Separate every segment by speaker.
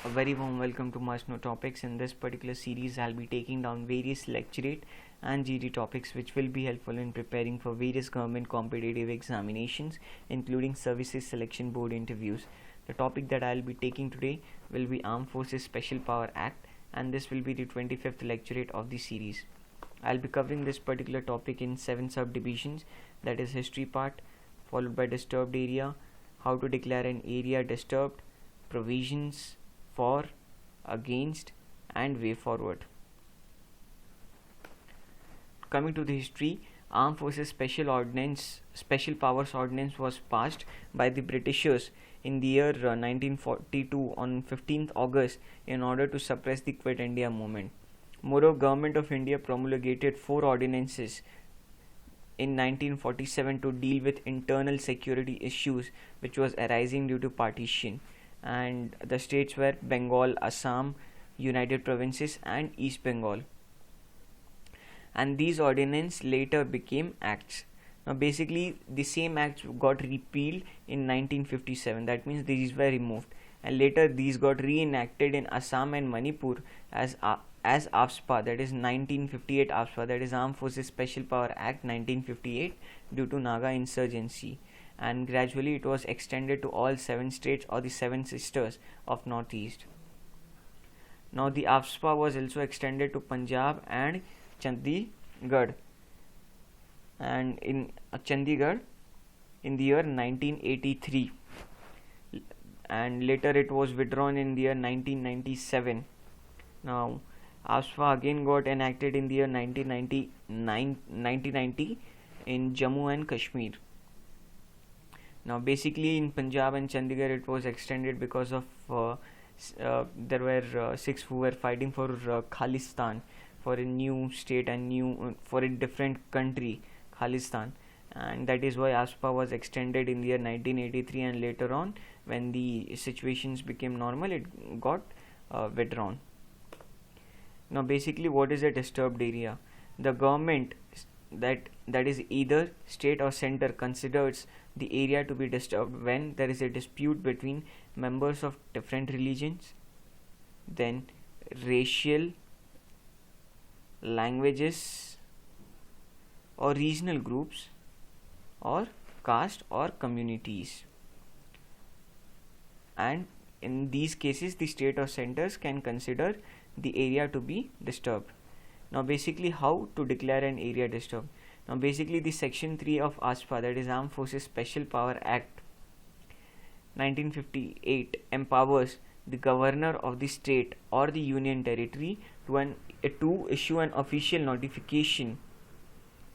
Speaker 1: A very warm welcome to Must Know Topics. In this particular series, I'll be taking down various lecturate and GD topics which will be helpful in preparing for various government competitive examinations, including Services Selection Board interviews. The topic that I'll be taking today will be Armed Forces Special Power Act, and this will be the 25th lecturate of the series. I'll be covering this particular topic in 7 subdivisions, that is history part, followed by disturbed area, how to declare an area disturbed, provisions for, against, and way forward. Coming to the history, Armed Forces Special Powers Ordinance was passed by the Britishers in the year 1942 on 15th August in order to suppress the Quit India movement. Moreover, Government of India promulgated 4 ordinances in 1947 to deal with internal security issues which was arising due to partition, and the states were Bengal, Assam, United Provinces and East Bengal, and these ordinances later became acts. Now basically the same acts got repealed in 1957, that means these were removed, and later these got reenacted in Assam and Manipur as AFSPA, that is 1958 AFSPA, that is Armed Forces Special Power Act 1958, due to Naga insurgency, and gradually it was extended to all 7 states or the 7 sisters of Northeast. Now the AFSPA was also extended to Punjab and Chandigarh, and in Chandigarh in the year 1983, and later it was withdrawn in the year 1997. Now AFSPA again got enacted in the year 1990 in Jammu and Kashmir. Now basically in Punjab and Chandigarh it was extended because of there were Sikhs who were fighting for Khalistan, for a new state and for a different country, Khalistan, and that is why AFSPA was extended in the year 1983, and later on when the situations became normal it got withdrawn. Now basically what is a disturbed area? The government that is either state or center considers the area to be disturbed when there is a dispute between members of different religions, then racial, languages or regional groups, or caste or communities, and in these cases the state or centers can consider the area to be disturbed. Now basically how to declare an area disturbed? Now basically the section 3 of ASPA, that is Armed Forces Special Power Act 1958, empowers the governor of the state or the union territory to issue an official notification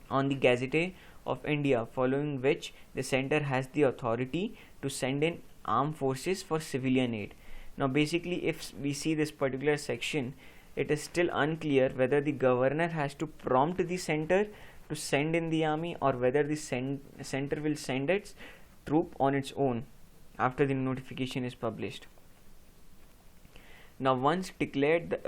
Speaker 1: on the Gazette of India, following which the center has the authority to send in armed forces for civilian aid. Now basically if we see this particular section, it is still unclear whether the governor has to prompt the center to send in the army, or whether the center will send its troop on its own after the notification is published. Now once declared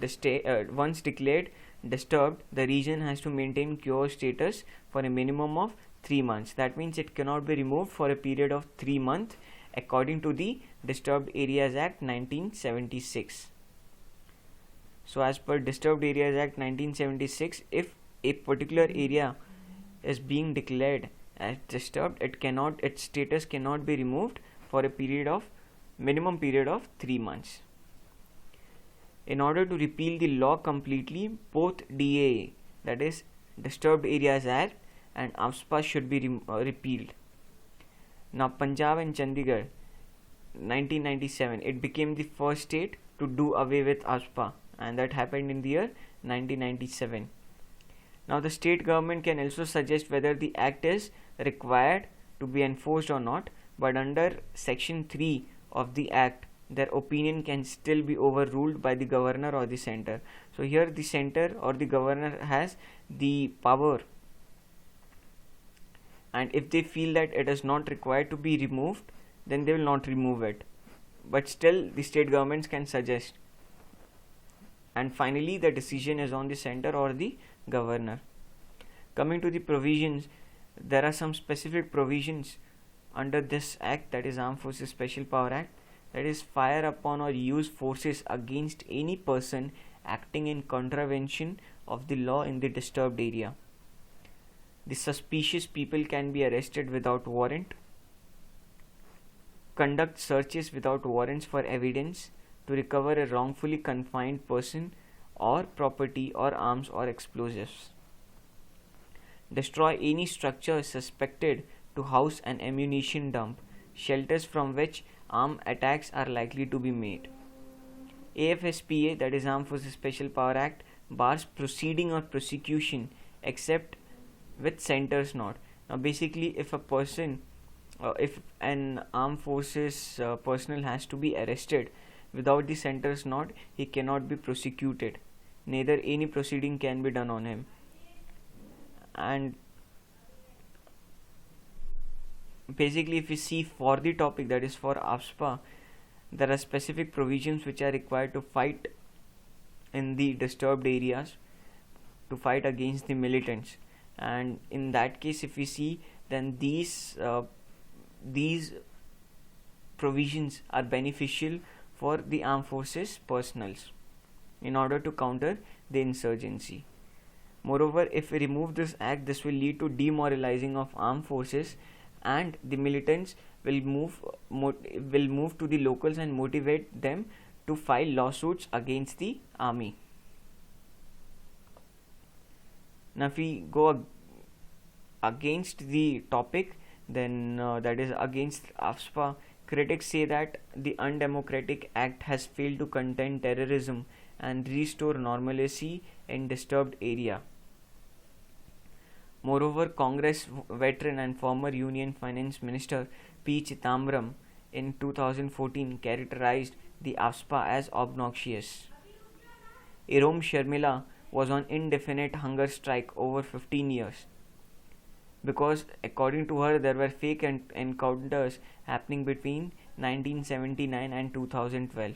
Speaker 1: disturbed, the region has to maintain cure status for a minimum of 3 months. That means it cannot be removed for a period of 3 months according to the Disturbed Areas Act 1976. So as per Disturbed Areas Act 1976, if a particular area is being declared as disturbed, its status cannot be removed for a minimum period of 3 months. In order to repeal the law completely, both DAA, that is Disturbed Areas Act, and AFSPA should be repealed. Now Punjab and Chandigarh 1997, it became the first state to do away with AFSPA, and that happened in the year 1997. Now the state government can also suggest whether the act is required to be enforced or not, but under section 3 of the act their opinion can still be overruled by the governor or the center. So here the center or the governor has the power, and if they feel that it is not required to be removed, then they will not remove it, but still the state governments can suggest, and finally the decision is on the center or the governor. Coming to the provisions, there are some specific provisions under this act, that is Armed Forces Special Power Act. that is fire upon or use forces against any person acting in contravention of the law in the disturbed area. The suspicious people can be arrested without warrant, conduct searches without warrants for evidence to recover a wrongfully confined person or property or arms or explosives, destroy any structure suspected to house an ammunition dump, shelters from which armed attacks are likely to be made. AFSPA, that is Armed Forces Special Power Act, bars proceeding or prosecution except with centers not. Now, basically, if an armed forces personnel has to be arrested without the centers not, he cannot be prosecuted. Neither any proceeding can be done on him. And basically, if we see for the topic, that is for AFSPA, there are specific provisions which are required to fight in the disturbed areas, to fight against the militants. And in that case, if we see, then these provisions are beneficial for the armed forces personnels in order to counter the insurgency. Moreover, if we remove this act, this will lead to demoralizing of armed forces, and the militants will move to the locals and motivate them to file lawsuits against the army. Now, if we go against the topic, then that is against AFSPA, critics say that the undemocratic act has failed to contain terrorism and restore normalcy in disturbed area. Moreover, Congress veteran and former Union Finance Minister P. Chidambaram in 2014 characterized the AFSPA as obnoxious. Irom Sharmila was on indefinite hunger strike over 15 years because, according to her, there were fake encounters happening between 1979 and 2012.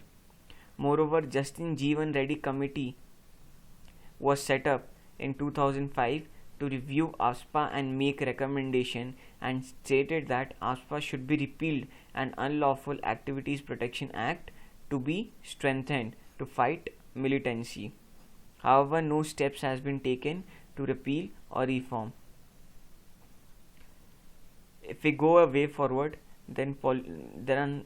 Speaker 1: Moreover, Justin Jeevan Reddy Committee was set up in 2005 to review AFSPA and make recommendation, and stated that AFSPA should be repealed and Unlawful Activities Protection Act to be strengthened to fight militancy. However, no steps has been taken to repeal or reform. If we go a way forward, then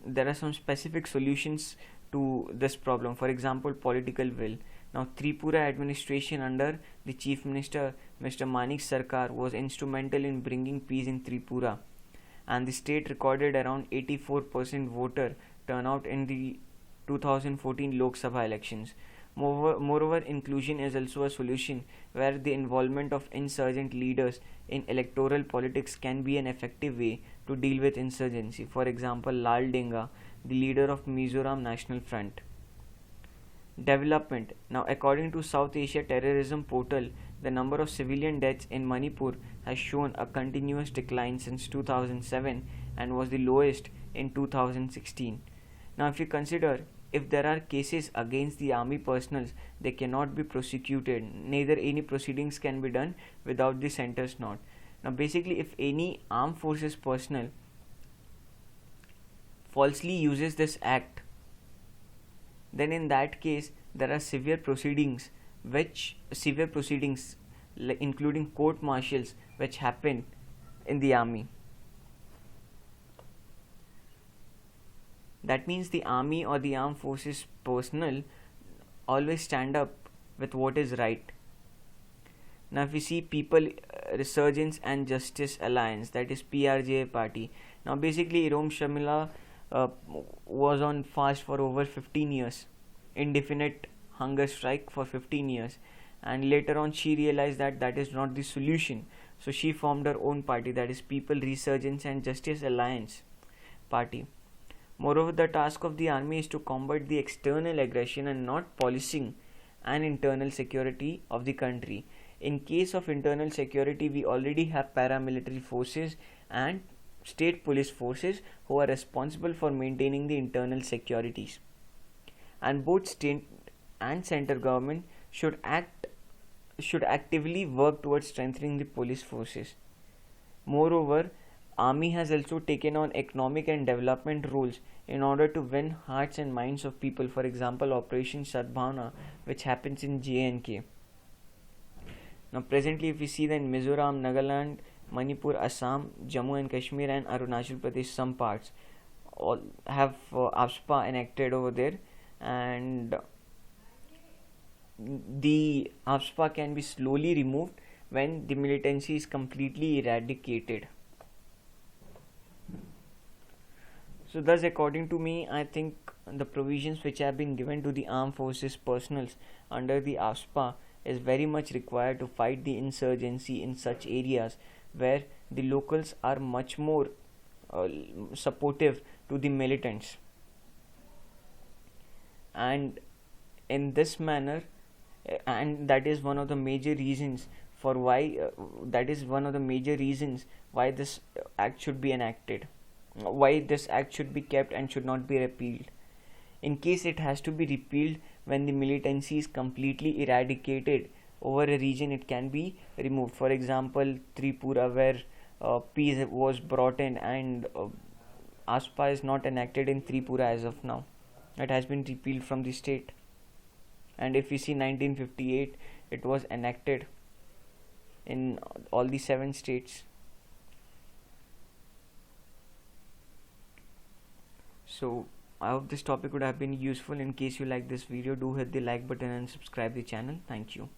Speaker 1: there are some specific solutions to this problem. For example, political will. Now, Tripura administration under the Chief Minister Mr. Manik Sarkar was instrumental in bringing peace in Tripura, and the state recorded around 84% voter turnout in the 2014 Lok Sabha elections. Moreover, inclusion is also a solution where the involvement of insurgent leaders in electoral politics can be an effective way to deal with insurgency. For example, Lal Denga, the leader of Mizoram National Front. Development. Now, according to South Asia Terrorism Portal, the number of civilian deaths in Manipur has shown a continuous decline since 2007 and was the lowest in 2016. Now, if you consider, if there are cases against the army personnel, they cannot be prosecuted. Neither any proceedings can be done without the centers not. Now, basically, if any armed forces personnel falsely uses this act, then in that case there are severe proceedings including court martials which happen in the army. That means the army or the armed forces personnel always stand up with what is right. Now, if we see People Resurgence and Justice Alliance, that is PRJ party. Now, basically, Irom Sharmila was on fast for over 15 years, indefinite hunger strike for 15 years, and later on she realized that that is not the solution, so she formed her own party, that is People Resurgence and Justice Alliance party. Moreover, the task of the army is to combat the external aggression and not policing and internal security of the country. In case of internal security, we already have paramilitary forces and state police forces who are responsible for maintaining the internal securities, and both state and center government should actively work towards strengthening the police forces. Moreover, Army has also taken on economic and development roles in order to win hearts and minds of people. For example, Operation Sadbhavana, which happens in J&K. Now, presently, if we see that in Mizoram, Nagaland, Manipur, Assam, Jammu and Kashmir, and Arunachal Pradesh, some parts all have AFSPA enacted over there, and the AFSPA can be slowly removed when the militancy is completely eradicated. So thus, according to me, I think the provisions which have been given to the armed forces personals under the AFSPA is very much required to fight the insurgency in such areas where the locals are much more supportive to the militants. And in this manner, and that is one of the major reasons for why this act should be enacted, why this act should be kept and should not be repealed. In case it has to be repealed when the militancy is completely eradicated over a region, it can be removed. For example, Tripura, where peace was brought in, and ASPA is not enacted in Tripura as of now. It has been repealed from the state. And if we see 1958, it was enacted in all the 7 states. So I hope this topic would have been useful. In case you like this video, do hit the like button and subscribe the channel. Thank you.